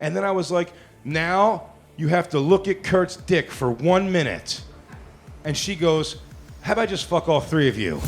And then I was like, now you have to look at Kurt's dick for 1 minute. And she goes, how about I just fuck all three of you?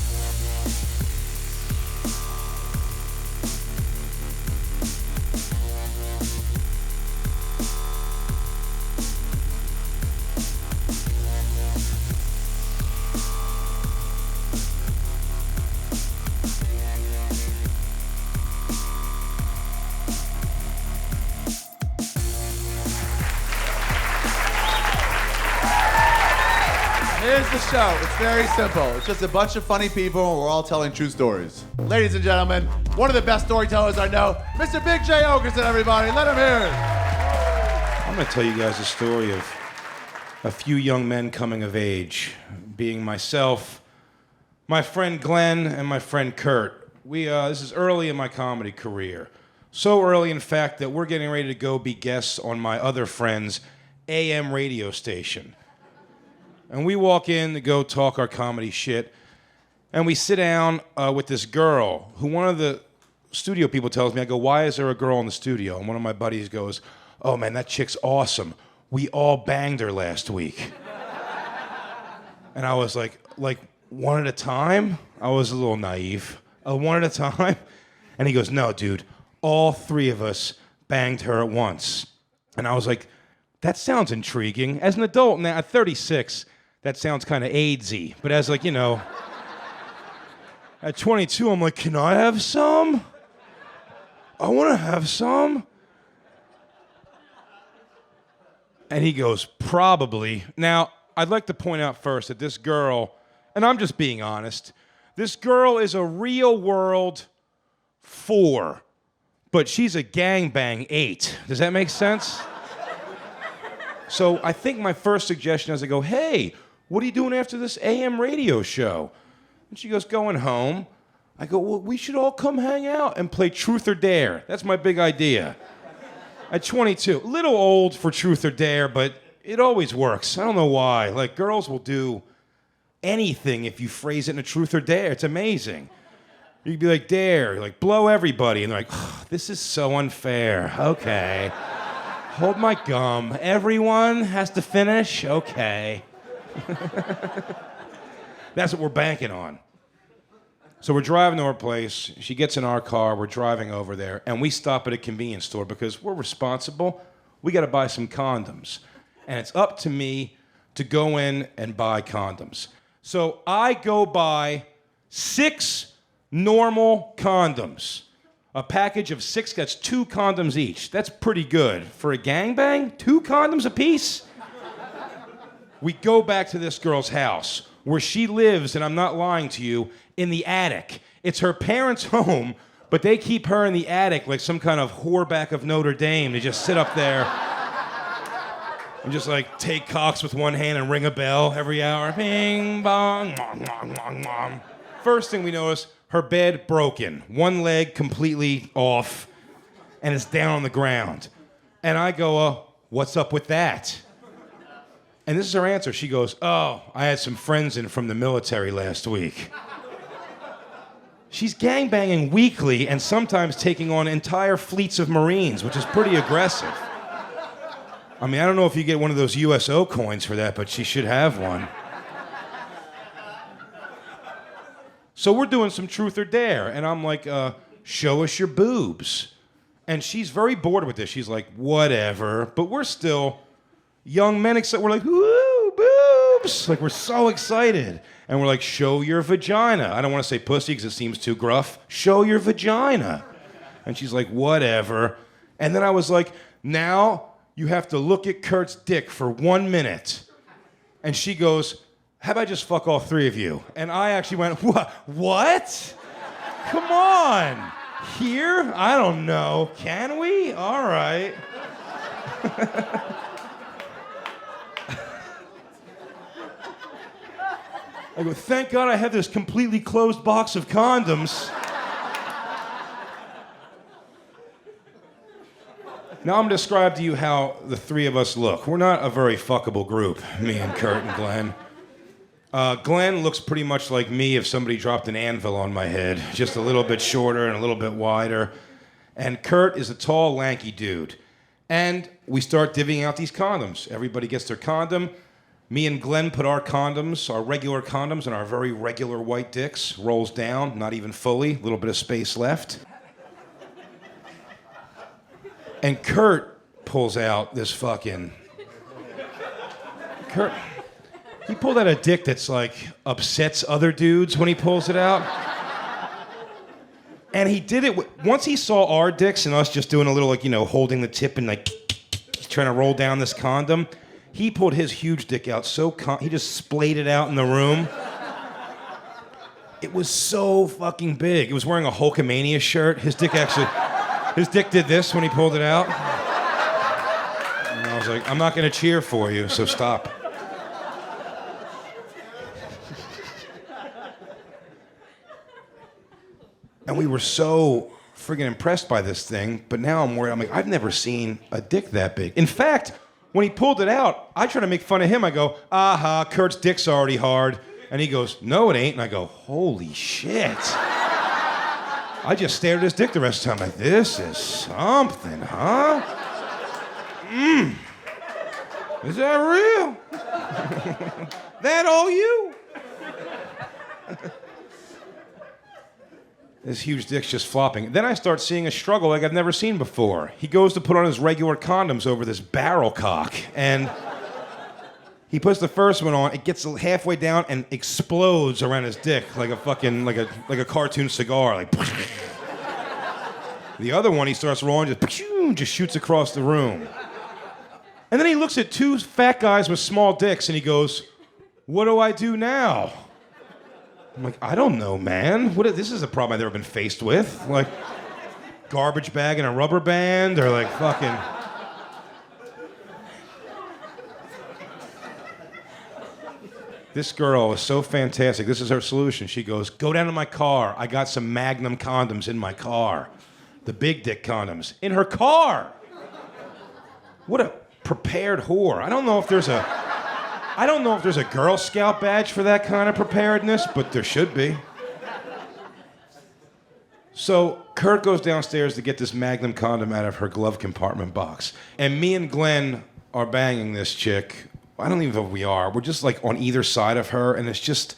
Here's the show. It's very simple. It's just a bunch of funny people, and we're all telling true stories. Ladies and gentlemen, one of the best storytellers I know, Mr. Big Jay Oakerson, everybody. Let him hear it. I'm going to tell you guys a story of a few young men coming of age, being myself, my friend Glenn, and my friend Kurt. This is early in my comedy career. So early, in fact, that we're getting ready to go be guests on my other friend's AM radio station. And we walk in to go talk our comedy shit, and we sit down with this girl who one of the studio people tells me, I go, why is there a girl in the studio? And one of my buddies goes, oh man, that chick's awesome. We all banged her last week. And I was like one at a time? I was a little naive. One at a time? And he goes, no, dude, all three of us banged her at once. And I was like, that sounds intriguing. As an adult now, at 36, that sounds kind of AIDSy. But as like, at 22, I'm like, can I have some? I want to have some. And he goes, probably. Now, I'd like to point out first that this girl, and I'm just being honest, this girl is a real world 4, but she's a gangbang 8. Does that make sense? So I think my first suggestion is I go, hey, what are you doing after this AM radio show? And she goes, going home. I go, well, we should all come hang out and play Truth or Dare. That's my big idea. At 22, a little old for Truth or Dare, but it always works. I don't know why. Like, girls will do anything if you phrase it in a Truth or Dare. It's amazing. You'd be like, dare, like, blow everybody. And they're like, oh, this is so unfair. Okay. Hold my gum. Everyone has to finish? Okay. That's what we're banking on. So we're driving to our place. She gets in our car. We're driving over there. And we stop at a convenience store because we're responsible. We got to buy some condoms. And it's up to me to go in and buy condoms. So I go buy 6 normal condoms. A package of 6, that's 2 condoms each. That's pretty good. For a gangbang, 2 condoms apiece? We go back to this girl's house, where she lives, and I'm not lying to you, in the attic. It's her parents' home, but they keep her in the attic like some kind of whoreback of Notre Dame. They just sit up there and just like take cocks with one hand and ring a bell every hour. Bing, bong, mom, mom, mom, mom. First thing we notice, her bed broken. One leg completely off, and it's down on the ground. And I go, what's up with that? And this is her answer. She goes, oh, I had some friends in from the military last week. She's gangbanging weekly and sometimes taking on entire fleets of Marines, which is pretty aggressive. I mean, I don't know if you get one of those USO coins for that, but she should have one. So we're doing some Truth or Dare, and I'm like, show us your boobs. And she's very bored with this. She's like, whatever. But we're still young men, except we're like, woo, boobs. Like, we're so excited. And we're like, show your vagina. I don't want to say pussy because it seems too gruff. Show your vagina. And she's like, whatever. And then I was like, now you have to look at Kurt's dick for 1 minute. And she goes, how about I just fuck all three of you? And I actually went, what? Come on. Here? I don't know. Can we? All right. I go, thank God I have this completely closed box of condoms. Now I'm going to describe to you how the three of us look. We're not a very fuckable group, me and Kurt and Glenn. Glenn looks pretty much like me if somebody dropped an anvil on my head. Just a little bit shorter and a little bit wider. And Kurt is a tall, lanky dude. And we start divvying out these condoms. Everybody gets their condom. Me and Glenn put our condoms, our regular condoms, on our very regular white dicks. Rolls down, not even fully, a little bit of space left. And Kurt pulls out this fucking... Kurt, he pulled out a dick that's like upsets other dudes when he pulls it out. And he did it, once he saw our dicks and us just doing a little like, holding the tip and like trying to roll down this condom, he pulled his huge dick out he just splayed it out in the room. It was so fucking big. It was wearing a Hulkamania shirt. His dick did this when he pulled it out. And I was like, I'm not gonna cheer for you, so stop. And we were so friggin' impressed by this thing, but now I'm worried. I'm like, I've never seen a dick that big. In fact, when he pulled it out, I try to make fun of him. I go, aha, Kurt's dick's already hard. And he goes, no, it ain't. And I go, holy shit. I just stared at his dick the rest of the time. Like, this is something, huh? Is that real? That all you? This huge dick's just flopping. Then I start seeing a struggle like I've never seen before. He goes to put on his regular condoms over this barrel cock, and he puts the first one on, it gets halfway down and explodes around his dick like a fucking, like a cartoon cigar, like. The other one he starts rolling, just shoots across the room. And then he looks at two fat guys with small dicks and he goes, what do I do now? I'm like, I don't know, man. This is a problem I've never been faced with. Like, garbage bag and a rubber band, or like fucking... This girl is so fantastic. This is her solution. She goes, go down to my car. I got some Magnum condoms in my car. The big dick condoms. In her car! What a prepared whore. I don't know if there's a Girl Scout badge for that kind of preparedness, but there should be. So Kurt goes downstairs to get this Magnum condom out of her glove compartment box. And me and Glenn are banging this chick. I don't even know if we are. We're just like on either side of her, and it's just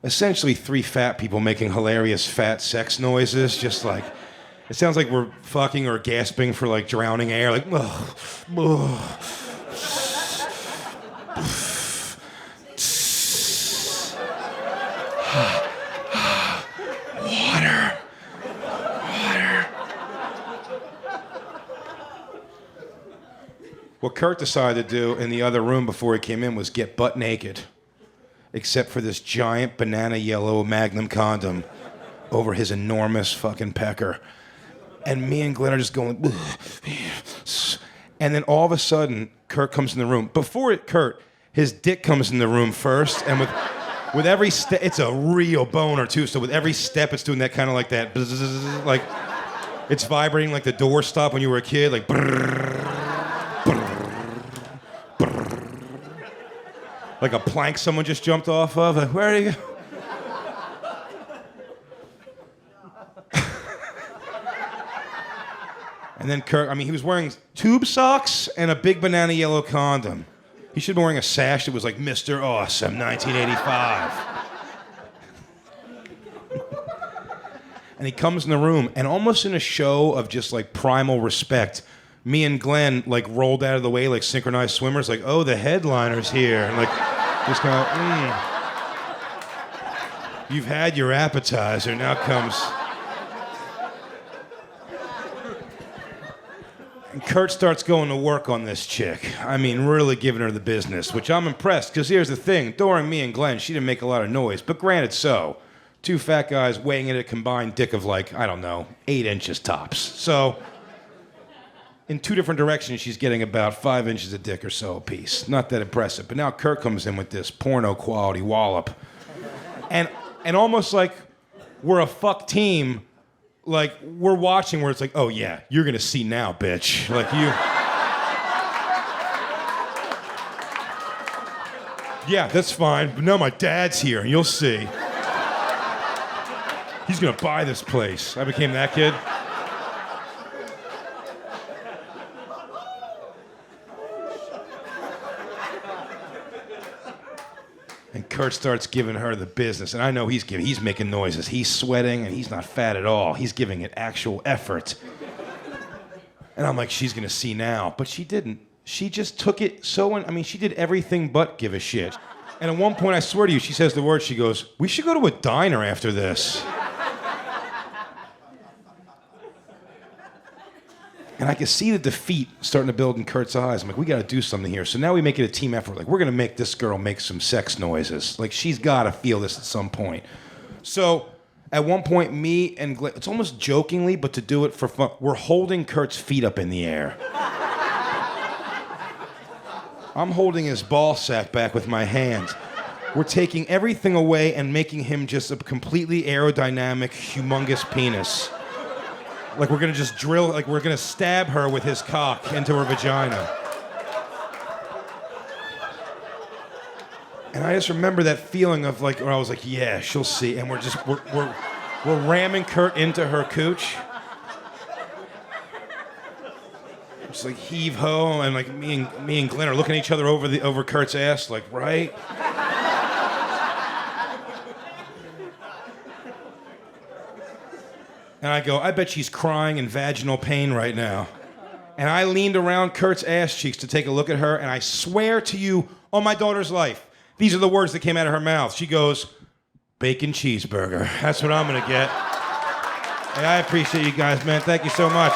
essentially three fat people making hilarious fat sex noises, just like... It sounds like we're fucking or gasping for like drowning air, like... Ugh, ugh. Water. What Kurt decided to do in the other room before he came in was get butt naked, except for this giant banana yellow Magnum condom over his enormous fucking pecker. And me and Glenn are just going, and then all of a sudden, Kurt comes in the room. Kurt, his dick comes in the room first, and with every step, it's a real boner too. So with every step, it's doing that kind of like that, like it's vibrating like the door stop when you were a kid, like. Like a plank someone just jumped off of. Like, where are you? And then Kurt, he was wearing tube socks and a big banana yellow condom. He should have been wearing a sash that was like Mr. Awesome, 1985. And he comes in the room, and almost in a show of just like primal respect, me and Glenn like rolled out of the way like synchronized swimmers, like, oh, the headliner's here. And like, just kind of, you've had your appetizer, now comes... And Kurt starts going to work on this chick. Really giving her the business, which I'm impressed, because here's the thing. During me and Glenn, she didn't make a lot of noise, but granted so. Two fat guys weighing in a combined dick of like, 8 inches tops. So, in two different directions, she's getting about 5 inches of dick or so apiece. Not that impressive. But now Kurt comes in with this porno quality wallop. And almost like we're a fuck team, like we're watching where it's like, oh yeah, you're gonna see now, bitch. Like you... Yeah, that's fine, but now my dad's here and you'll see. He's gonna buy this place. I became that kid. And Kurt starts giving her the business. And I know he's making noises. He's sweating, and he's not fat at all. He's giving it actual effort. And I'm like, she's going to see now. But she didn't. She just took it she did everything but give a shit. And at one point, I swear to you, she says the word, she goes, we should go to a diner after this. And I could see the defeat starting to build in Kurt's eyes. I'm like, we got to do something here. So now we make it a team effort. Like, we're going to make this girl make some sex noises. Like, she's got to feel this at some point. So at one point, me and Glenn, it's almost jokingly, but to do it for fun, we're holding Kurt's feet up in the air. I'm holding his ball sack back with my hand. We're taking everything away and making him just a completely aerodynamic, humongous penis. Like we're gonna just drill, like we're gonna stab her with his cock into her vagina. And I just remember that feeling of like, where I was like, yeah, she'll see. And we're ramming Kurt into her cooch. Just like heave ho, and like me and Glenn are looking at each other over Kurt's ass, like, right? And I go, I bet she's crying in vaginal pain right now. And I leaned around Kurt's ass cheeks to take a look at her, and I swear to you, on my daughter's life, these are the words that came out of her mouth. She goes, bacon cheeseburger. That's what I'm gonna get. Hey, I appreciate you guys, man. Thank you so much.